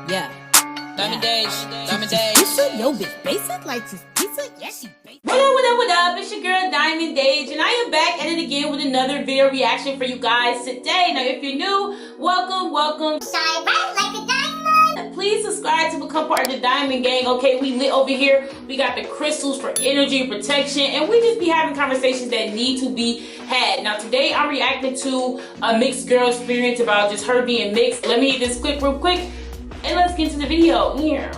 Yeah. Diamond days, diamond days. Pizza? Yo, bitch, basic? Like, just pizza? Yeah, she basic. What up, what up, what up? It's your girl, Diamond Dage, and I am back at it again with another video reaction for you guys today. Now, if you're new, welcome, welcome. Shine bright like a diamond. Please subscribe to become part of the Diamond Gang, okay? We lit over here. We got the crystals for energy and protection, and we just be having conversations that need to be had. Now, today I'm reacting to a mixed girl experience about just her being mixed. Let me hit this clip real quick, and let's get into the video. Yeah.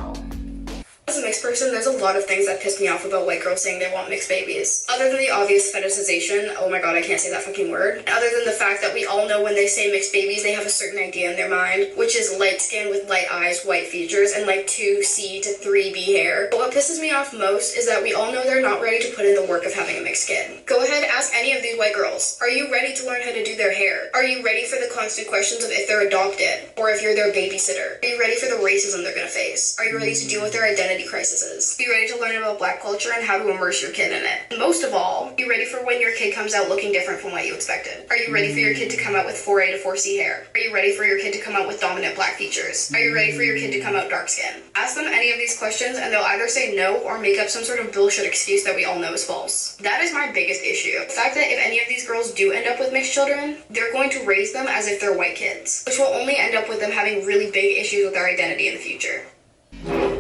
As a mixed person, there's a lot of things that piss me off about white girls saying they want mixed babies. Other than the obvious fetishization, oh my god, I can't say that fucking word. Other than the fact that we all know when they say mixed babies, they have a certain idea in their mind, which is light skin with light eyes, white features, and like 2C to 3B hair. But what pisses me off most is that we all know they're not ready to put in the work of having a mixed kid. Go ahead, ask any of these white girls. Are you ready to learn how to do their hair? Are you ready for the constant questions of if they're adopted, or if you're their babysitter? Are you ready for the racism they're gonna face? Are you ready to deal with their identity crises? Be ready to learn about black culture and how to immerse your kid in it. And most of all, be ready for when your kid comes out looking different from what you expected. Are you ready for your kid to come out with 4A to 4C hair? Are you ready for your kid to come out with dominant black features? Are you ready for your kid to come out dark skin? Ask them any of these questions and they'll either say no or make up some sort of bullshit excuse that we all know is false. That is my biggest issue. The fact that if any of these girls do end up with mixed children, they're going to raise them as if they're white kids, which will only end up with them having really big issues with their identity in the future.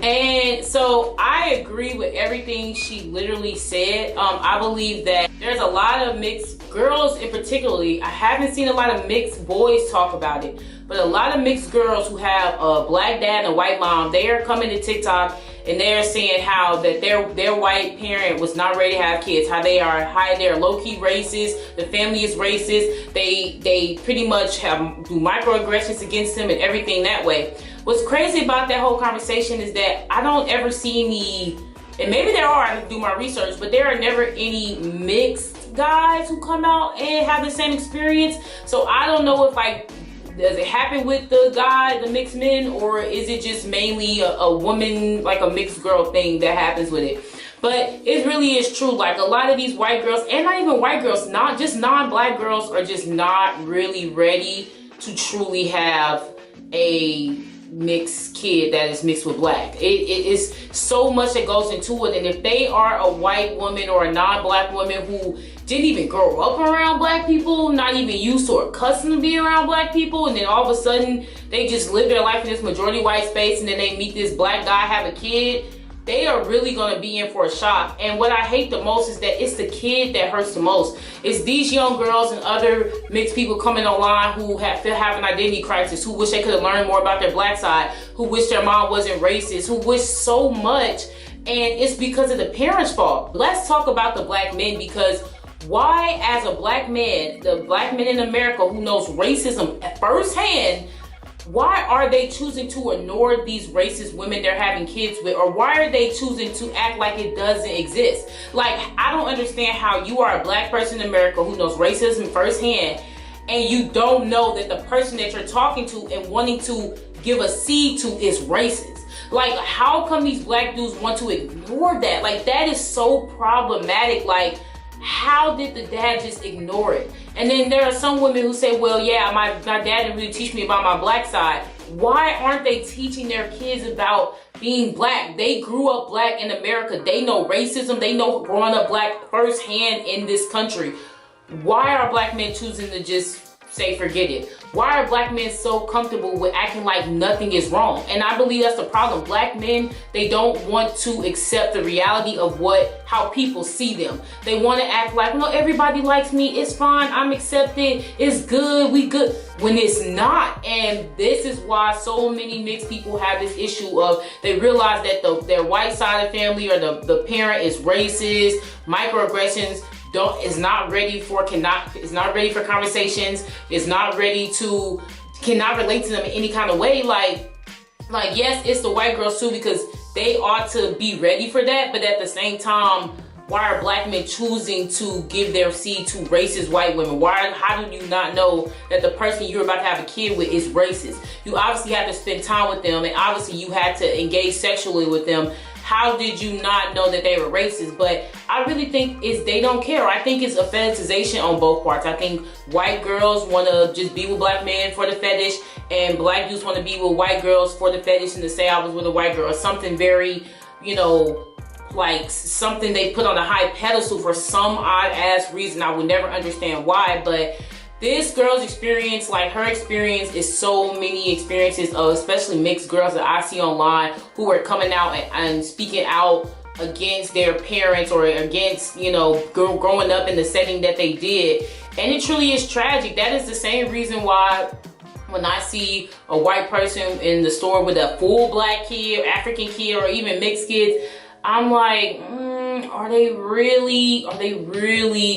And so I agree with everything she literally said. I believe that there's a lot of mixed girls in particularly. I haven't seen a lot of mixed boys talk about it, but a lot of mixed girls who have a black dad and a white mom, they are coming to TikTok and they're saying how that their white parent was not ready to have kids, how they're low-key racist, the family is racist, they pretty much do microaggressions against them and everything that way. What's crazy about that whole conversation is that I don't ever see any, and maybe there are, I have to do my research, but there are never any mixed guys who come out and have the same experience. So I don't know if does it happen with the mixed men, or is it just mainly a woman, like a mixed girl thing that happens with it? But it really is true. Like a lot of these white girls, and not even white girls, not just non-black girls, are just not really ready to truly have a mixed kid that is mixed with black. It is so much that goes into it, and if they are a white woman or a non-black woman who didn't even grow up around black people, not even used to or accustomed to being around black people, and then all of a sudden they just live their life in this majority white space, and then they meet this black guy, have a kid, they are really going to be in for a shock. And what I hate the most is that it's the kid that hurts the most. It's these young girls and other mixed people coming online who have an identity crisis, who wish they could have learned more about their black side, who wish their mom wasn't racist, who wish so much, and it's because of the parents' fault. Let's talk about the black men, because why, as a black man, the black men in America who knows racism firsthand, why are they choosing to ignore these racist women they're having kids with? Or why are they choosing to act like it doesn't exist? Like, I don't understand how you are a black person in America who knows racism firsthand, and you don't know that the person that you're talking to and wanting to give a seed to is racist. Like, how come these black dudes want to ignore that? Like, that is so problematic. Like, how did the dad just ignore it? And then there are some women who say, well, yeah, my dad didn't really teach me about my black side. Why aren't they teaching their kids about being black? They grew up black in America. They know racism. They know growing up black firsthand in this country. Why are black men choosing to just say forget it? Why are black men so comfortable with acting like nothing is wrong? And I believe that's the problem. Black men, they don't want to accept the reality of how people see them. They want to act like, no, everybody likes me, it's fine, I'm accepted, it's good, we good, when it's not. And this is why so many mixed people have this issue of, they realize that their white side of the family or the parent is racist, microaggressions, is not ready for conversations, cannot relate to them in any kind of way. Like yes, it's the white girls too, because they ought to be ready for that, but at the same time, why are black men choosing to give their seed to racist white women? How do you not know that the person you're about to have a kid with is racist? You obviously have to spend time with them, and obviously you had to engage sexually with them. how did you not know that they were racist? But I really think they don't care. I think it's a fetishization on both parts. I think white girls want to just be with black men for the fetish, and black dudes want to be with white girls for the fetish, and to say I was with a white girl, something very, you know, like something they put on a high pedestal for some odd ass reason. I would never understand why, but this girl's experience, like her experience, is so many experiences of especially mixed girls that I see online who are coming out and speaking out against their parents or against, you know, growing up in the setting that they did. And it truly is tragic. That is the same reason why when I see a white person in the store with a full black kid, African kid, or even mixed kids, I'm like, are they really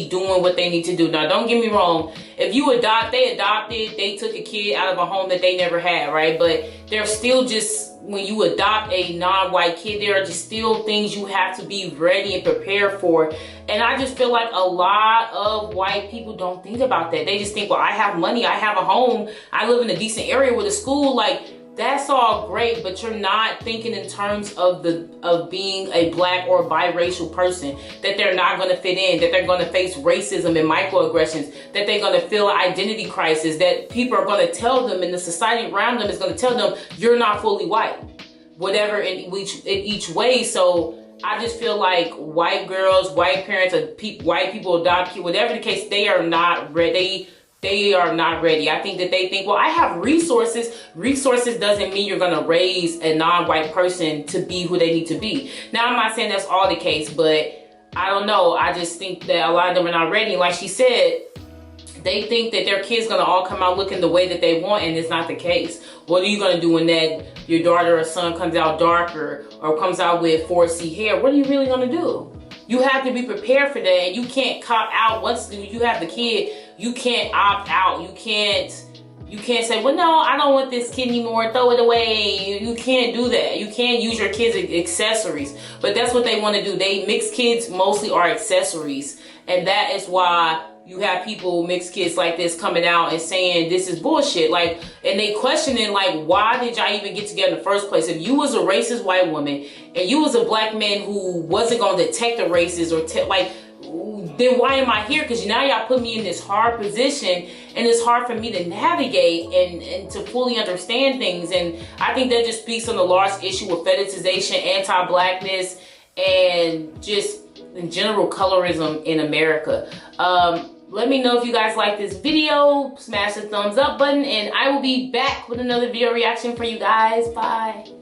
doing what they need to do? Now, don't get me wrong. If you they took a kid out of a home that they never had, right? But there's still just, when you adopt a non-white kid, there are just still things you have to be ready and prepared for. And I just feel like a lot of white people don't think about that. They just think, well, I have money, I have a home, I live in a decent area with a school, like, that's all great, but you're not thinking in terms of being a black or biracial person, that they're not going to fit in, that they're going to face racism and microaggressions, that they're going to feel an identity crisis, that people are going to tell them, and the society around them is going to tell them, you're not fully white, whatever in each way. So I just feel like white girls, white parents, white people adopt kids, whatever the case, they are not ready. They are not ready. I think that they think, well, I have resources. Resources doesn't mean you're going to raise a non-white person to be who they need to be. Now, I'm not saying that's all the case, but I don't know. I just think that a lot of them are not ready. Like she said, they think that their kid's going to all come out looking the way that they want, and it's not the case. What are you going to do when your daughter or son comes out darker or comes out with 4C hair? What are you really going to do? You have to be prepared for that, and you can't cop out. Once you have the kid, you can't opt out. You can't say, well, no, I don't want this kid anymore, throw it away. You can't do that. You can't use your kids as accessories. But that's what they want to do. Mixed kids mostly are accessories. And that is why you have mixed kids like this coming out and saying this is bullshit. Like, and they questioning, like, why did y'all even get together in the first place? If you was a racist white woman and you was a black man who wasn't going to detect the racist or then why am I here? Because now y'all put me in this hard position, and it's hard for me to navigate and to fully understand things. And I think that just speaks on the large issue of fetishization, anti-blackness, and just in general colorism in America. Let me know if you guys like this video. Smash the thumbs up button, and I will be back with another video reaction for you guys. Bye.